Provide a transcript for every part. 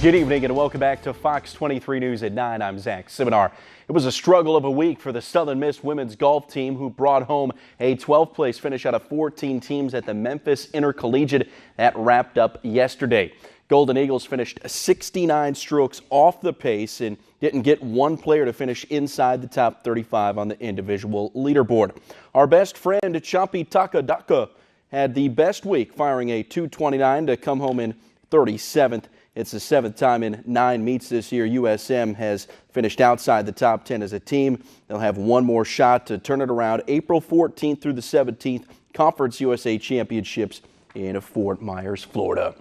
Good evening and welcome back to Fox 23 News at 9. I'm Zach Seminar. It was a struggle of a week for the Southern Miss women's golf team, who brought home a 12th place finish out of 14 teams at the Memphis Intercollegiate. That wrapped up yesterday. Golden Eagles finished 69 strokes off the pace and didn't get one player to finish inside the top 35 on the individual leaderboard. Our best friend, Champi Takadaka, had the best week, firing a .229 to come home in 37th. It's the 7th time in 9 meets this year USM has finished outside the top 10 as a team. They'll have one more shot to turn it around April 14th through the 17th, Conference USA Championships in Fort Myers, Florida.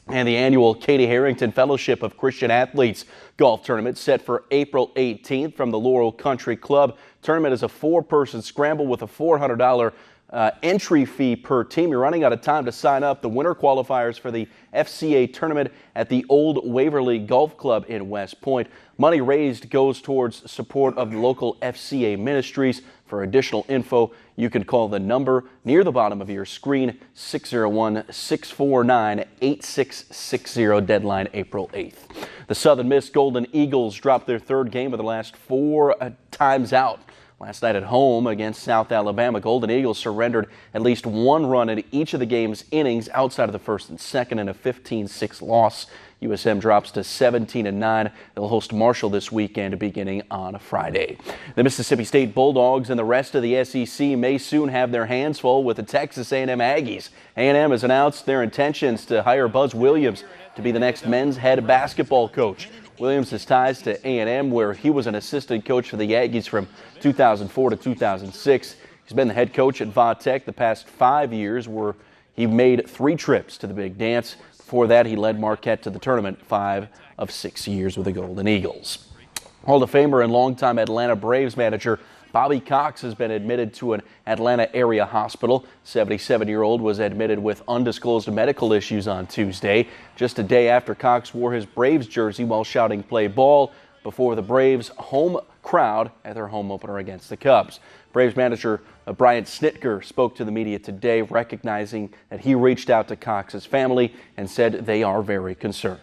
And the annual Katie Harrington Fellowship of Christian Athletes golf tournament set for April 18th from the Laurel Country Club. Tournament is a 4-person scramble with a $400 entry fee per team. You're running out of time to sign up. The winter qualifiers for the FCA tournament at the Old Waverly Golf Club in West Point. Money raised goes towards support of the local FCA ministries. For additional info, you can call the number near the bottom of your screen, 601-649-8660, deadline April 8th. The Southern Miss Golden Eagles dropped their third game of the last 4 times out. Last night at home against South Alabama, Golden Eagles surrendered at least one run in each of the game's innings outside of the first and second in a 15-6 loss. USM drops to 17-9. They'll host Marshall this weekend beginning on Friday. The Mississippi State Bulldogs and the rest of the SEC may soon have their hands full with the Texas A&M Aggies. A&M has announced their intentions to hire Buzz Williams to be the next men's head basketball coach. Williams has ties to A&M, where he was an assistant coach for the Aggies from 2004 to 2006. He's been the head coach at Va-Tech the past 5 years, where he made 3 trips to the big dance. Before that, he led Marquette to the tournament 5 of 6 years with the Golden Eagles. Hall of Famer and longtime Atlanta Braves manager Bobby Cox has been admitted to an Atlanta area hospital. 77-year-old was admitted with undisclosed medical issues on Tuesday, just a day after Cox wore his Braves jersey while shouting "play ball" before the Braves' home crowd at their home opener against the Cubs. Braves manager Brian Snitker spoke to the media today, recognizing that he reached out to Cox's family and said they are very concerned.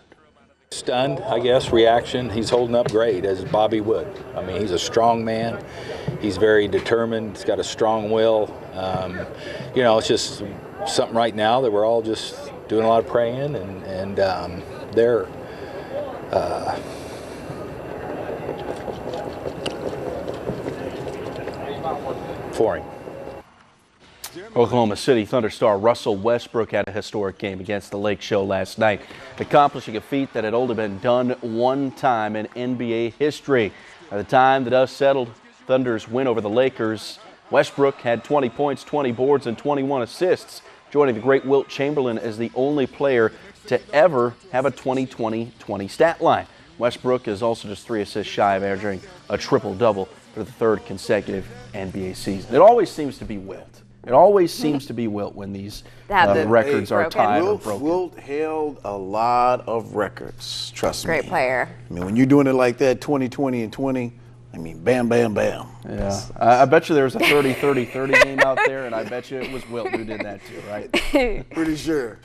Stunned, I guess, reaction. He's holding up great, as Bobby would. I mean, he's a strong man. He's very determined. He's got a strong will. You know, it's just something right now that we're all just doing a lot of praying, and they're for him. Oklahoma City Thunder star Russell Westbrook had a historic game against the Lake Show last night, accomplishing a feat that had only been done one time in NBA history. By the time the dust settled, Thunder's win over the Lakers, Westbrook had 20 points, 20 boards, and 21 assists, joining the great Wilt Chamberlain as the only player to ever have a 20-20-20 stat line. Westbrook is also just 3 assists shy of averaging a triple-double for the 3rd consecutive NBA season. It always seems to be Wilt. It always seems to be Wilt when these records are tied or broken. Wilt held a lot of records, trust me. Great player. I mean, when you're doing it like that, 20-20 and 20, I mean, bam, bam, bam. Yeah, I bet you there was a 30-30-30 game out there, and I bet you it was Wilt who did that too, right? Pretty sure.